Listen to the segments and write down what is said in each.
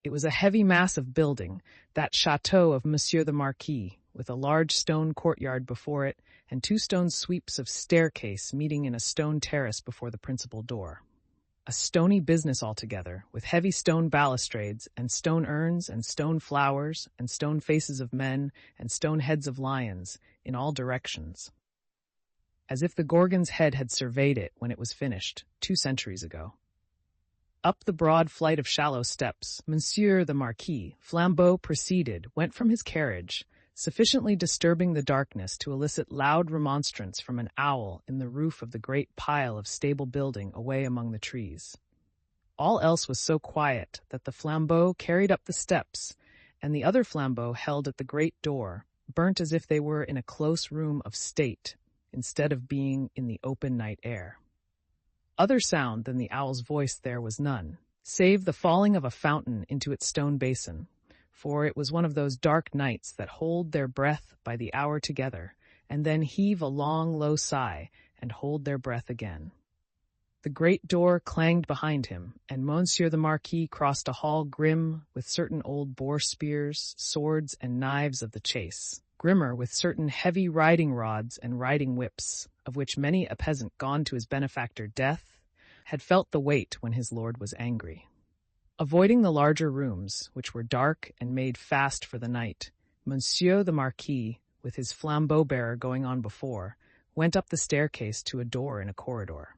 It was a heavy, massive building, that Chateau of Monsieur the Marquis, with a large stone courtyard before it and two stone sweeps of staircase meeting in a stone terrace before the principal door. A stony business altogether, with heavy stone balustrades and stone urns and stone flowers and stone faces of men and stone heads of lions in all directions. As if the Gorgon's head had surveyed it when it was finished, 2 centuries ago. Up the broad flight of shallow steps, Monsieur the Marquis, flambeaux proceeded, went from his carriage, sufficiently disturbing the darkness to elicit loud remonstrance from an owl in the roof of the great pile of stable building away among the trees. All else was so quiet that the flambeaux carried up the steps, and the other flambeaux held at the great door, burnt as if they were in a close room of state, instead of being in the open night air. Other sound than the owl's voice there was none, save the falling of a fountain into its stone basin, for it was one of those dark nights that hold their breath by the hour together, and then heave a long, low sigh, and hold their breath again. The great door clanged behind him, and Monsieur the Marquis crossed a hall grim with certain old boar spears, swords, and knives of the chase, grimmer with certain heavy riding rods and riding whips, of which many a peasant gone to his benefactor Death had felt the weight when his lord was angry. Avoiding the larger rooms, which were dark and made fast for the night, Monsieur the Marquis, with his flambeau-bearer going on before, went up the staircase to a door in a corridor.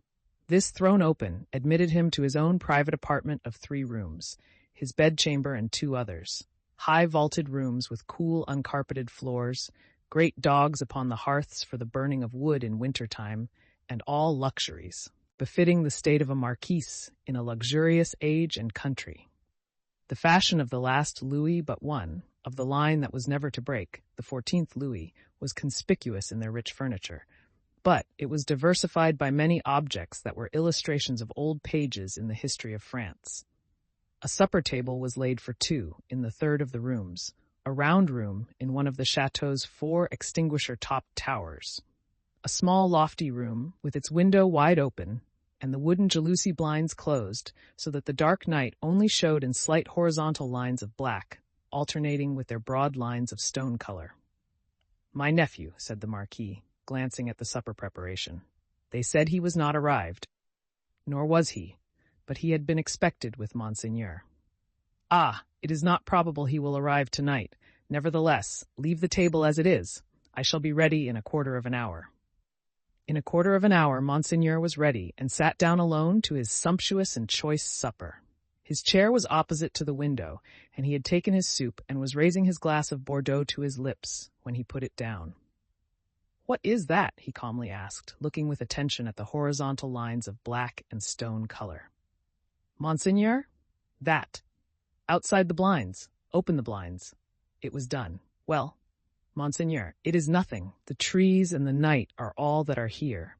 This thrown open admitted him to his own private apartment of 3 rooms, his bedchamber and 2 others, high vaulted rooms with cool uncarpeted floors, great dogs upon the hearths for the burning of wood in winter-time, and all luxuries, befitting the state of a marquis in a luxurious age and country. The fashion of the last Louis but one, of the line that was never to break, the 14th Louis, was conspicuous in their rich furniture, but it was diversified by many objects that were illustrations of old pages in the history of France. A supper table was laid for 2 in the third of the rooms, a round room in one of the chateau's 4 extinguisher-topped towers, a small lofty room with its window wide open, and the wooden jalousie blinds closed, so that the dark night only showed in slight horizontal lines of black, alternating with their broad lines of stone color. "My nephew," said the Marquis, glancing at the supper preparation. "They said he was not arrived." Nor was he, but he had been expected with Monseigneur. "Ah, it is not probable he will arrive tonight. Nevertheless, leave the table as it is. I shall be ready in a quarter of an hour." In a quarter of an hour, Monseigneur was ready and sat down alone to his sumptuous and choice supper. His chair was opposite to the window, and he had taken his soup and was raising his glass of Bordeaux to his lips when he put it down. "What is that?" he calmly asked, looking with attention at the horizontal lines of black and stone color. "Monseigneur? That. Outside the blinds. Open the blinds." It was done. "Well, Monseigneur, it is nothing. The trees and the night are all that are here."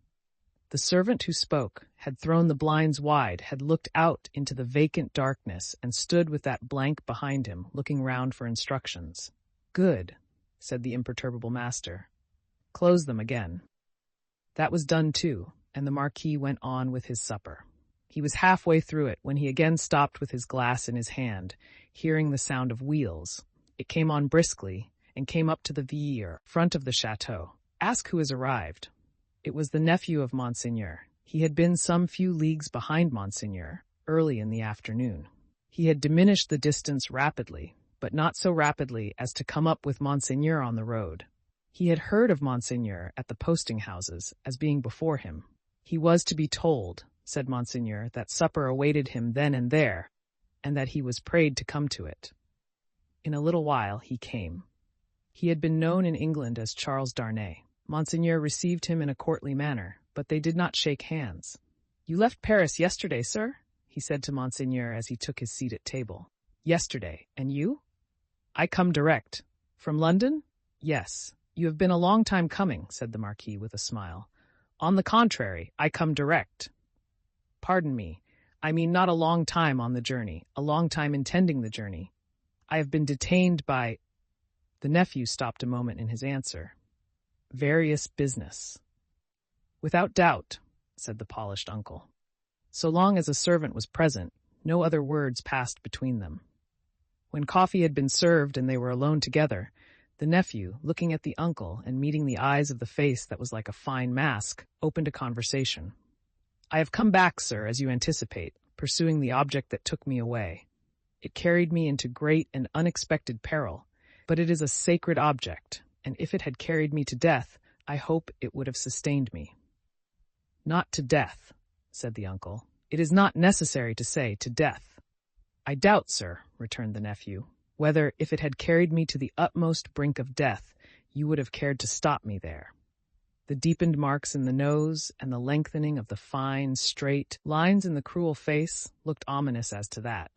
The servant who spoke had thrown the blinds wide, had looked out into the vacant darkness, and stood with that blank behind him, looking round for instructions. "Good," said the imperturbable master. "Close them again." That was done too, and the Marquis went on with his supper. He was halfway through it when he again stopped with his glass in his hand, hearing the sound of wheels. It came on briskly, and came up to the Vieille front of the chateau. "Ask who has arrived." It was the nephew of Monseigneur. He had been some few leagues behind Monseigneur, early in the afternoon. He had diminished the distance rapidly, but not so rapidly as to come up with Monseigneur on the road. He had heard of Monseigneur at the posting-houses as being before him. He was to be told, said Monseigneur, that supper awaited him then and there, and that he was prayed to come to it. In a little while he came. He had been known in England as Charles Darnay. Monseigneur received him in a courtly manner, but they did not shake hands. "You left Paris yesterday, sir?" he said to Monseigneur as he took his seat at table. "Yesterday. And you?" "I come direct." "From London?" "Yes." "You have been a long time coming," said the Marquis with a smile. "On the contrary, I come direct." "Pardon me. I mean not a long time on the journey, a long time intending the journey. I have been detained by—" The nephew stopped a moment in his answer. "Various business." "Without doubt," said the polished uncle. So long as a servant was present, no other words passed between them. When coffee had been served and they were alone together, the nephew, looking at the uncle and meeting the eyes of the face that was like a fine mask, opened a conversation. "I have come back, sir, as you anticipate, pursuing the object that took me away. It carried me into great and unexpected peril, but it is a sacred object, and if it had carried me to death, I hope it would have sustained me." "Not to death," said the uncle. "It is not necessary to say to death." "I doubt, sir," returned the nephew, "whether, if it had carried me to the utmost brink of death, you would have cared to stop me there." The deepened marks in the nose and the lengthening of the fine, straight lines in the cruel face looked ominous as to that.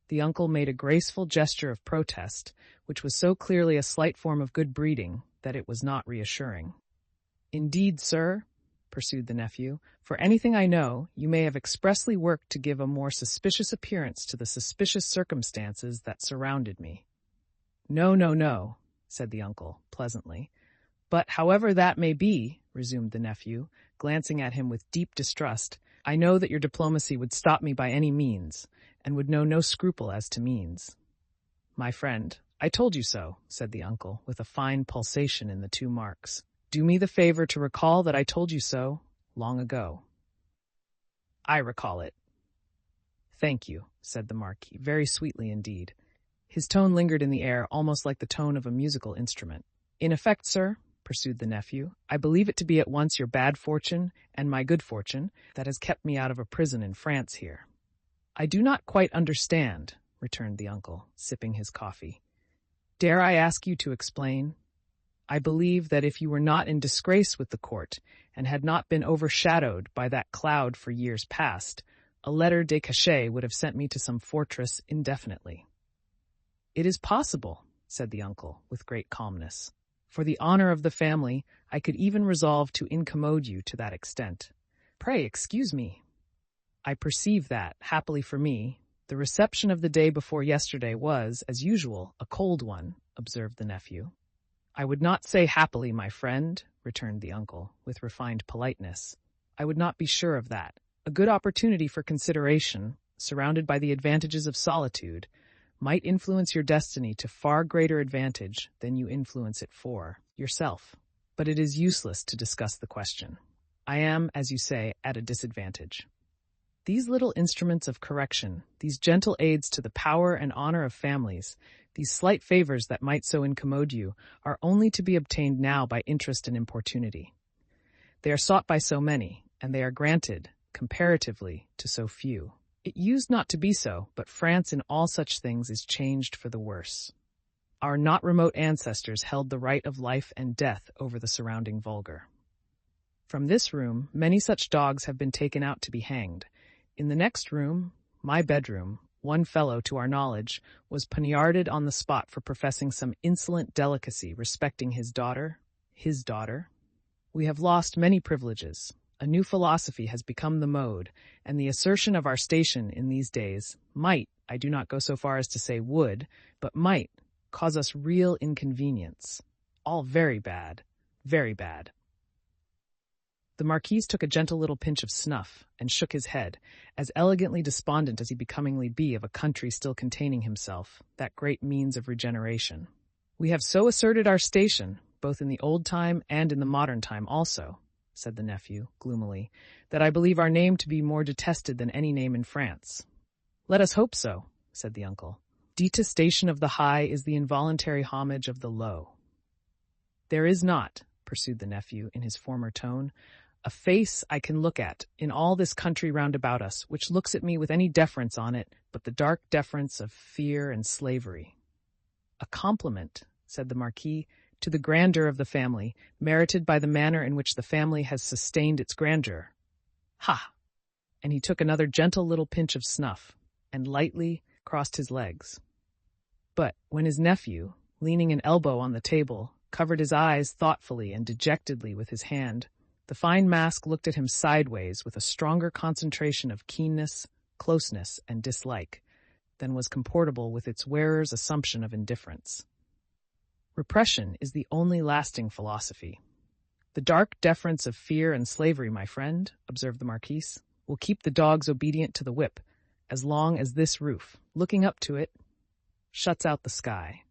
The uncle made a graceful gesture of protest, which was so clearly a slight form of good breeding that it was not reassuring. "Indeed, sir," pursued the nephew, "for anything I know, you may have expressly worked to give a more suspicious appearance to the suspicious circumstances that surrounded me." "No, no, no," said the uncle, pleasantly. "But however that may be," resumed the nephew, glancing at him with deep distrust, "I know that your diplomacy would stop me by any means, and would know no scruple as to means." "My friend, I told you so," said the uncle, with a fine pulsation in the two marks. "Do me the favor to recall that I told you so long ago." "I recall it." "Thank you," said the Marquis, very sweetly indeed. His tone lingered in the air, almost like the tone of a musical instrument. "In effect, sir," pursued the nephew, "I believe it to be at once your bad fortune and my good fortune that has kept me out of a prison in France here." "I do not quite understand," returned the uncle, sipping his coffee. "Dare I ask you to explain? I believe that if you were not in disgrace with the court, and had not been overshadowed by that cloud for years past, a letter de cachet would have sent me to some fortress indefinitely." "It is possible," said the uncle, with great calmness. "For the honor of the family, I could even resolve to incommode you to that extent. Pray excuse me." "I perceive that, happily for me, the reception of the day before yesterday was, as usual, a cold one," observed the nephew. "I would not say happily, my friend," returned the uncle, with refined politeness. "I would not be sure of that. A good opportunity for consideration, surrounded by the advantages of solitude, might influence your destiny to far greater advantage than you influence it for yourself. But it is useless to discuss the question. I am, as you say, at a disadvantage. These little instruments of correction, these gentle aids to the power and honor of families, these slight favors that might so incommode you, are only to be obtained now by interest and importunity. They are sought by so many, and they are granted, comparatively, to so few. It used not to be so, but France in all such things is changed for the worse. Our not remote ancestors held the right of life and death over the surrounding vulgar. From this room, many such dogs have been taken out to be hanged. In the next room, my bedroom, one fellow, to our knowledge, was poniarded on the spot for professing some insolent delicacy respecting his daughter. We have lost many privileges. A new philosophy has become the mode, and the assertion of our station in these days might, I do not go so far as to say would, but might, cause us real inconvenience. All very bad, very bad." The Marquis took a gentle little pinch of snuff and shook his head, as elegantly despondent as he becomingly be of a country still containing himself, that great means of regeneration. "We have so asserted our station, both in the old time and in the modern time also," said the nephew, gloomily, "that I believe our name to be more detested than any name in France." "Let us hope so," said the uncle. "Detestation of the high is the involuntary homage of the low." "There is not," pursued the nephew in his former tone, "a face I can look at in all this country round about us which looks at me with any deference on it but the dark deference of fear and slavery." "A compliment," said the Marquis, "to the grandeur of the family, merited by the manner in which the family has sustained its grandeur. Ha!" And he took another gentle little pinch of snuff, and lightly crossed his legs. But when his nephew, leaning an elbow on the table, covered his eyes thoughtfully and dejectedly with his hand, the fine mask looked at him sideways with a stronger concentration of keenness, closeness, and dislike than was comportable with its wearer's assumption of indifference. "Repression is the only lasting philosophy. The dark deference of fear and slavery, my friend," observed the Marquis, "will keep the dogs obedient to the whip, as long as this roof, looking up to it, shuts out the sky.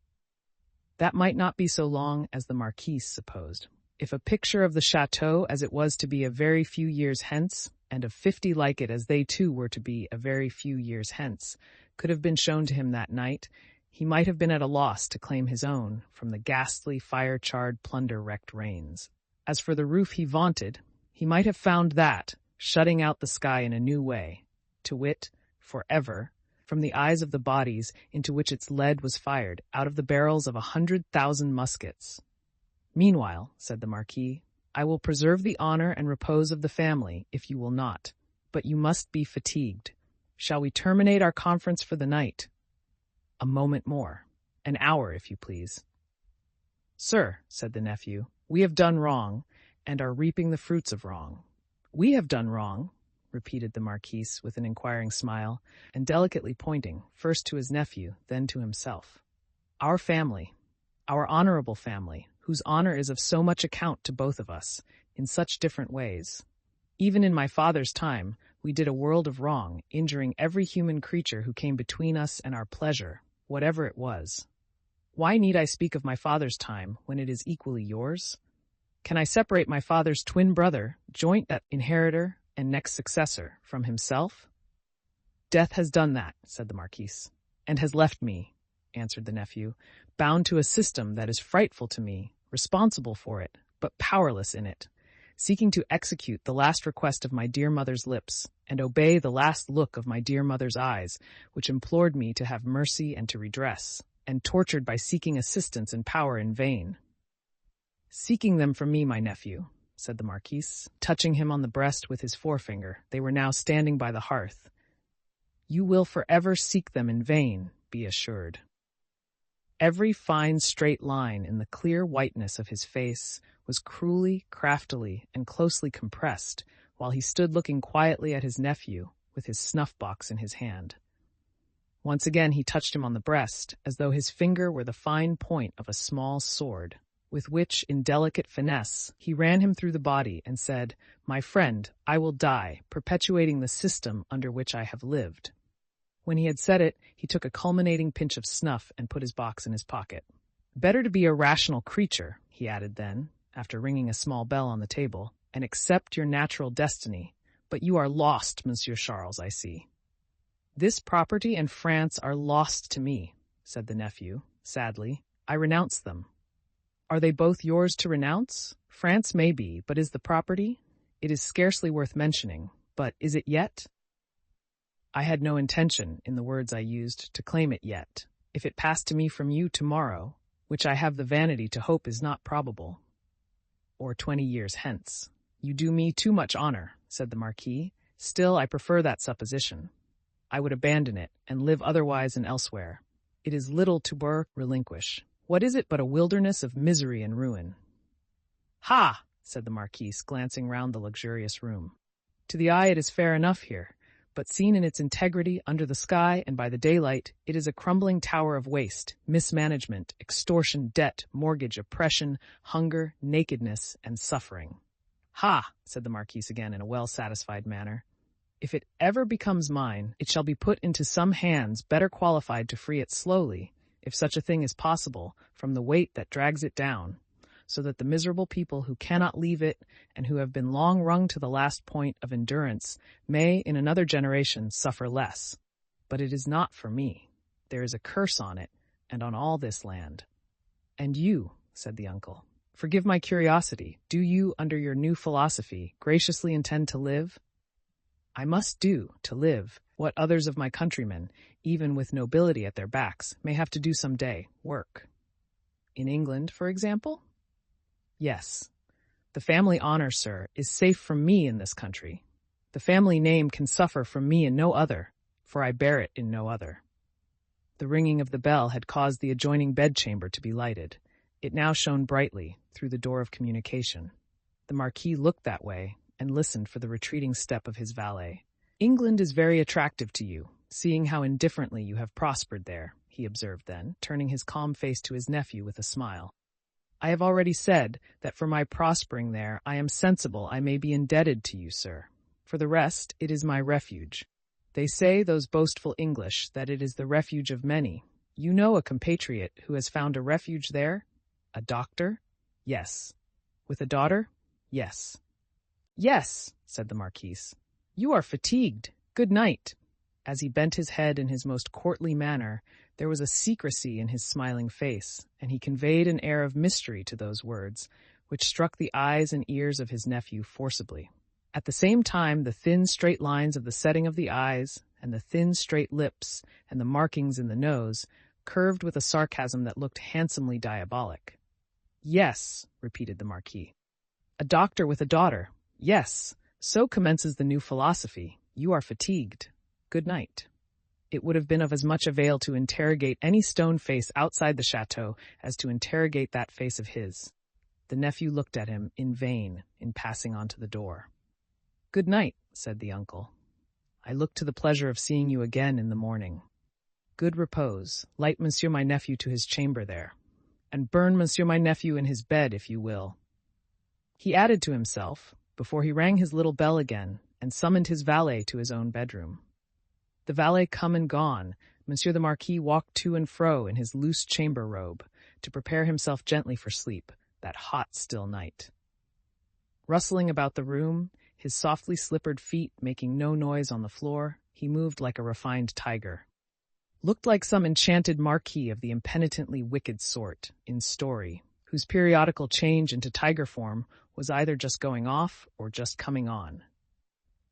That might not be so long as the Marquis supposed. If a picture of the chateau as it was to be a very few years hence, and of 50 like it as they too were to be a very few years hence, could have been shown to him that night, he might have been at a loss to claim his own from the ghastly, fire-charred, plunder-wrecked rains. As for the roof he vaunted, he might have found that, shutting out the sky in a new way, to wit, forever, from the eyes of the bodies into which its lead was fired, out of the barrels of 100,000 muskets. Meanwhile, said the Marquis, I will preserve the honor and repose of the family, if you will not. But you must be fatigued. Shall we terminate our conference for the night? A moment more. An hour, if you please. Sir, said the nephew, we have done wrong, and are reaping the fruits of wrong. We have done wrong, repeated the Marquis with an inquiring smile, and delicately pointing, first to his nephew, then to himself. Our family, our honorable family, whose honor is of so much account to both of us, in such different ways. Even in my father's time, we did a world of wrong, injuring every human creature who came between us and our pleasure, whatever it was. Why need I speak of my father's time when it is equally yours? Can I separate my father's twin brother, joint inheritor and next successor, from himself? Death has done that, said the Marquis, and has left me, answered the nephew, bound to a system that is frightful to me, responsible for it, but powerless in it, seeking to execute the last request of my dear mother's lips, and obey the last look of my dear mother's eyes, which implored me to have mercy and to redress, and tortured by seeking assistance and power in vain. Seeking them from me, my nephew, said the Marquis, touching him on the breast with his forefinger. They were now standing by the hearth. You will forever seek them in vain, be assured. Every fine straight line in the clear whiteness of his face was cruelly, craftily, and closely compressed, while he stood looking quietly at his nephew, with his snuff-box in his hand. Once again he touched him on the breast, as though his finger were the fine point of a small sword, with which, in delicate finesse, he ran him through the body and said, My friend, I will die, perpetuating the system under which I have lived. When he had said it, he took a culminating pinch of snuff and put his box in his pocket. Better to be a rational creature, he added then, after ringing a small bell on the table, and accept your natural destiny. But you are lost, Monsieur Charles, I see. This property and France are lost to me, said the nephew, sadly. I renounce them. Are they both yours to renounce? France may be, but is the property? It is scarcely worth mentioning, but is it yet? I had no intention, in the words I used, to claim it yet. If it passed to me from you tomorrow, which I have the vanity to hope is not probable, or 20 years hence. You do me too much honor, said the Marquis. Still, I prefer that supposition. I would abandon it, and live otherwise and elsewhere. It is little to relinquish. What is it but a wilderness of misery and ruin? Ha! Said the Marquis, glancing round the luxurious room. To the eye it is fair enough here, but seen in its integrity under the sky and by the daylight, it is a crumbling tower of waste, mismanagement, extortion, debt, mortgage, oppression, hunger, nakedness, and suffering. Ha! Said the Marquis again in a well-satisfied manner. If it ever becomes mine, it shall be put into some hands better qualified to free it slowly, if such a thing is possible, from the weight that drags it down, so that the miserable people who cannot leave it and who have been long wrung to the last point of endurance may, in another generation, suffer less. But it is not for me. There is a curse on it, and on all this land. And you, said the uncle, forgive my curiosity, do you, under your new philosophy, graciously intend to live? I must do, to live, what others of my countrymen, even with nobility at their backs, may have to do some day, work. In England, for example? Yes. The family honor, sir, is safe from me in this country. The family name can suffer from me in no other, for I bear it in no other. The ringing of the bell had caused the adjoining bedchamber to be lighted. It now shone brightly through the door of communication. The Marquis looked that way and listened for the retreating step of his valet. England is very attractive to you, seeing how indifferently you have prospered there, he observed then, turning his calm face to his nephew with a smile. I have already said that for my prospering there I am sensible I may be indebted to you, sir. For the rest, it is my refuge. They say, those boastful English, that it is the refuge of many. You know a compatriot who has found a refuge there? A doctor? Yes. With a daughter? Yes. Yes, said the Marquis. You are fatigued. Good night. As he bent his head in his most courtly manner, there was a secrecy in his smiling face, and he conveyed an air of mystery to those words, which struck the eyes and ears of his nephew forcibly. At the same time, the thin, straight lines of the setting of the eyes, and the thin, straight lips, and the markings in the nose, curved with a sarcasm that looked handsomely diabolic. Yes, repeated the Marquis. A doctor with a daughter. Yes, so commences the new philosophy. You are fatigued. Good night. It would have been of as much avail to interrogate any stone face outside the chateau as to interrogate that face of his. The nephew looked at him in vain in passing on to the door. Good night, said the uncle. I look to the pleasure of seeing you again in the morning. Good repose. Light monsieur my nephew to his chamber there, and burn monsieur my nephew in his bed, if you will. He added to himself, before he rang his little bell again, and summoned his valet to his own bedroom. The valet come and gone, Monsieur the Marquis walked to and fro in his loose chamber robe, to prepare himself gently for sleep, that hot, still night. Rustling about the room, his softly slippered feet making no noise on the floor, he moved like a refined tiger. Looked like some enchanted marquis of the impenitently wicked sort, in story, whose periodical change into tiger form was either just going off or just coming on.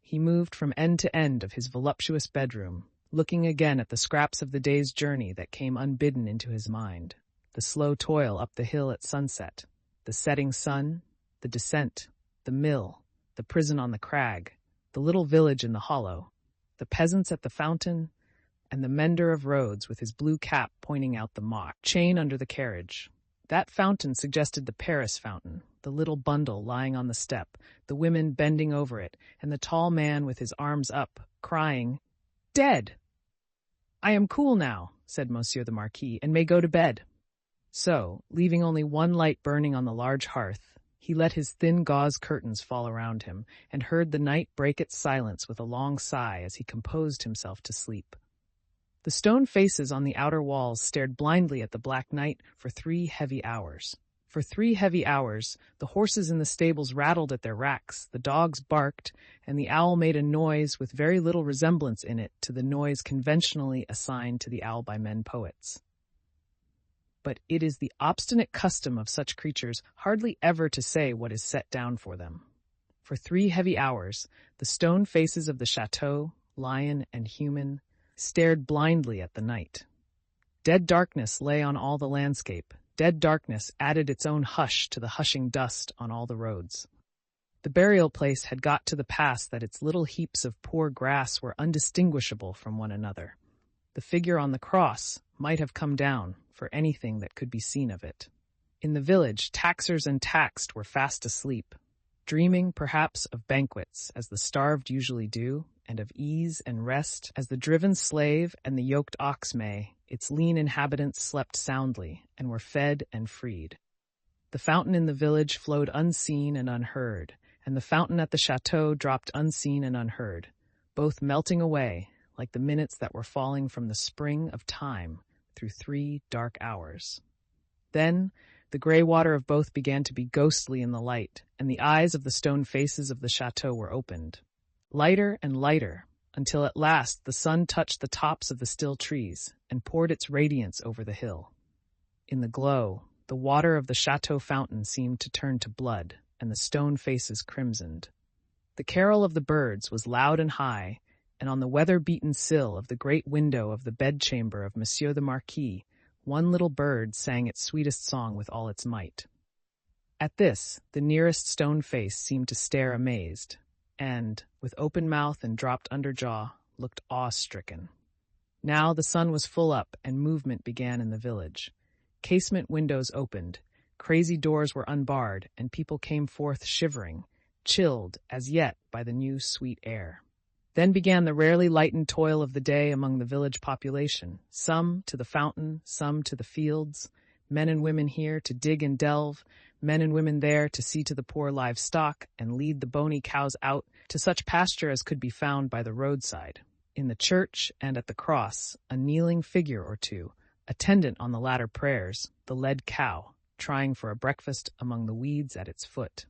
He moved from end to end of his voluptuous bedroom, looking again at the scraps of the day's journey that came unbidden into his mind, the slow toil up the hill at sunset, the setting sun, the descent, the mill, the prison on the crag, the little village in the hollow, the peasants at the fountain, and the mender of roads with his blue cap pointing out the mock chain under the carriage. That fountain suggested the Paris fountain, the little bundle lying on the step, the women bending over it, and the tall man with his arms up, crying, "Dead!" "I am cool now," said Monsieur the Marquis, "and may go to bed." So, leaving only one light burning on the large hearth, he let his thin gauze curtains fall around him, and heard the night break its silence with a long sigh as he composed himself to sleep. The stone faces on the outer walls stared blindly at the black night for 3 heavy hours. For 3 heavy hours, the horses in the stables rattled at their racks, the dogs barked, and the owl made a noise with very little resemblance in it to the noise conventionally assigned to the owl by men poets. But it is the obstinate custom of such creatures hardly ever to say what is set down for them. For 3 heavy hours, the stone faces of the chateau, lion and human, stared blindly at the night. Dead darkness lay on all the landscape. Dead darkness added its own hush to the hushing dust on all the roads. The burial place had got to the pass that its little heaps of poor grass were undistinguishable from one another. The figure on the cross might have come down for anything that could be seen of it. In the village, taxers and taxed were fast asleep, dreaming perhaps of banquets, as the starved usually do, and of ease and rest, as the driven slave and the yoked ox may. Its lean inhabitants slept soundly, and were fed and freed. The fountain in the village flowed unseen and unheard, and the fountain at the chateau dropped unseen and unheard, both melting away, like the minutes that were falling from the spring of time through 3 dark hours. Then the gray water of both began to be ghostly in the light, and the eyes of the stone faces of the chateau were opened. Lighter and lighter, until at last the sun touched the tops of the still trees and poured its radiance over the hill. In the glow, the water of the chateau fountain seemed to turn to blood, and the stone faces crimsoned. The carol of the birds was loud and high, and on the weather-beaten sill of the great window of the bedchamber of Monsieur the Marquis, one little bird sang its sweetest song with all its might. At this, the nearest stone face seemed to stare amazed, and, with open mouth and dropped underjaw, looked awe-stricken. Now the sun was full up, and movement began in the village. Casement windows opened, crazy doors were unbarred, and people came forth shivering, chilled as yet by the new sweet air. Then began the rarely lightened toil of the day among the village population, some to the fountain, some to the fields, men and women here to dig and delve, men and women there to see to the poor livestock and lead the bony cows out to such pasture as could be found by the roadside. In the church and at the cross, a kneeling figure or two, Attendant on the latter prayers, the led cow, trying for a breakfast among the weeds at its foot.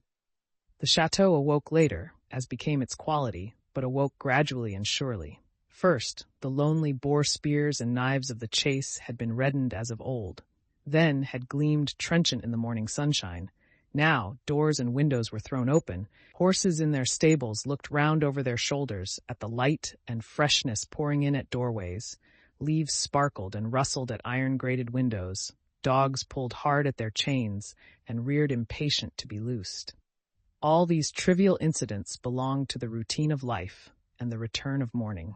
The chateau awoke later, as became its quality, but awoke gradually and surely. First, the lonely boar spears and knives of the chase had been reddened as of old, then had gleamed trenchant in the morning sunshine. Now, doors and windows were thrown open. Horses in their stables looked round over their shoulders at the light and freshness pouring in at doorways. Leaves sparkled and rustled at iron-grated windows. Dogs pulled hard at their chains and reared impatient to be loosed. All these trivial incidents belonged to the routine of life and the return of morning.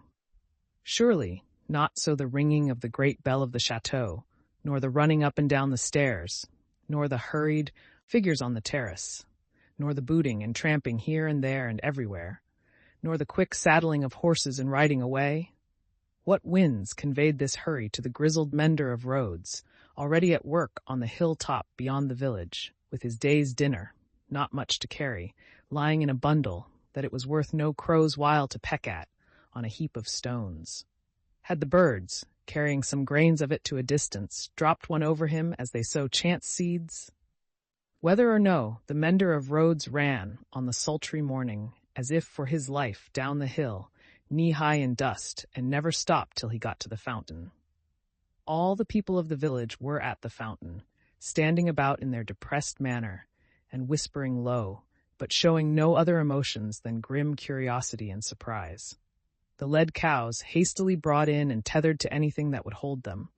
Surely, not so the ringing of the great bell of the chateau, nor the running up and down the stairs, nor the hurried figures on the terrace, nor the booting and tramping here and there and everywhere, nor the quick saddling of horses and riding away. What winds conveyed this hurry to the grizzled mender of roads, already at work on the hill-top beyond the village, with his day's dinner, not much to carry, lying in a bundle that it was worth no crow's while to peck at, on a heap of stones? Had the birds, carrying some grains of it to a distance, dropped one over him as they sow chance seeds? Whether or no, the mender of roads ran, on the sultry morning, as if for his life, down the hill, knee-high in dust, and never stopped till he got to the fountain. All the people of the village were at the fountain, standing about in their depressed manner, and whispering low, but showing no other emotions than grim curiosity and surprise. The led cows, hastily brought in and tethered to anything that would hold them,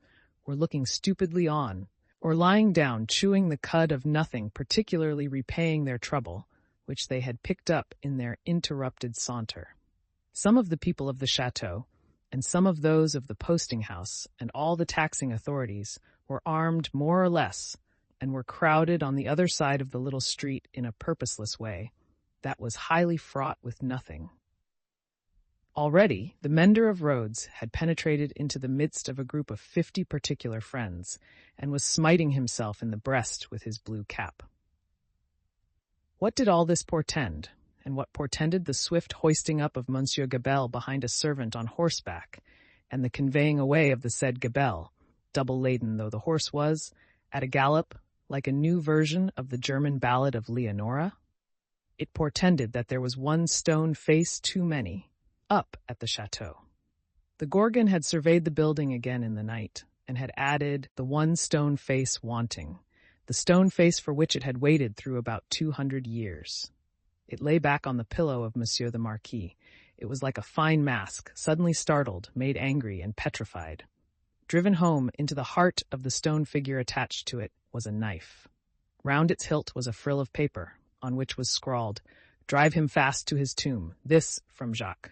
were looking stupidly on, or lying down chewing the cud of nothing particularly repaying their trouble, which they had picked up in their interrupted saunter. Some of the people of the chateau, and some of those of the posting-house, and all the taxing authorities, were armed more or less, and were crowded on the other side of the little street in a purposeless way that was highly fraught with nothing. Already, the mender of roads had penetrated into the midst of a group of 50 particular friends, and was smiting himself in the breast with his blue cap. What did all this portend, and what portended the swift hoisting up of Monsieur Gabelle behind a servant on horseback, and the conveying away of the said Gabelle, double-laden though the horse was, at a gallop, like a new version of the German ballad of Leonora? It portended that there was one stone face too many, up at the chateau. The Gorgon had surveyed the building again in the night, and had added the one stone face wanting, the stone face for which it had waited through about 200 years. It lay back on the pillow of Monsieur the Marquis. It was like a fine mask, suddenly startled, made angry, and petrified. Driven home into the heart of the stone figure attached to it was a knife. Round its hilt was a frill of paper, on which was scrawled, "Drive him fast to his tomb. This from Jacques."